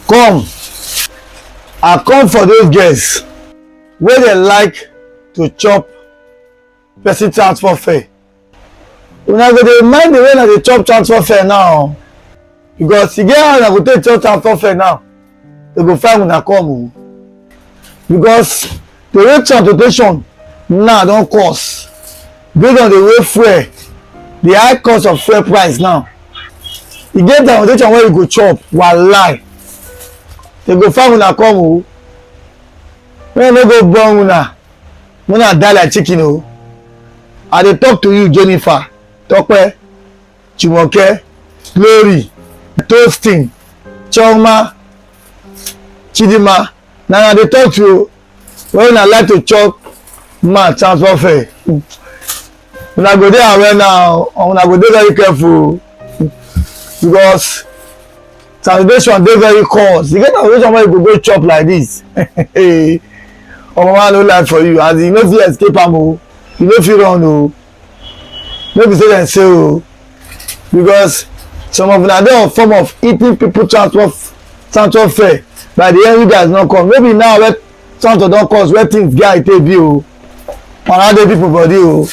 come. I come for those girls wey dey like to chop person transfer fare. Una go dey mind the way una dey chop transfer fare now, because e get how una go take chop transfer fare now, they go find una come o. Because the way transportation now don cost based on the way fuel, the high cost of fuel price now, e get transportation wey you go chop walai, they go find una come o. Make no go born una, una die like chicken o. I dey talk to you, Jennifer, Tope, Jumoke, Glory, Toasting, Chioma, Chidima. Na I dey talk to you when una like to chop man transfer fare. Una go dey aware now, una go dey very careful, because transportation dey very cost. E get transportation wey you go chop like this. Omo man no lie for you, as you no fit escape am o, you no fit run o. No be say dem say o, because some of una dey on form of eating people transfer fare by the end you guys no come. Maybe now wey transport don cost, where things get how e take be o, una dey people body o.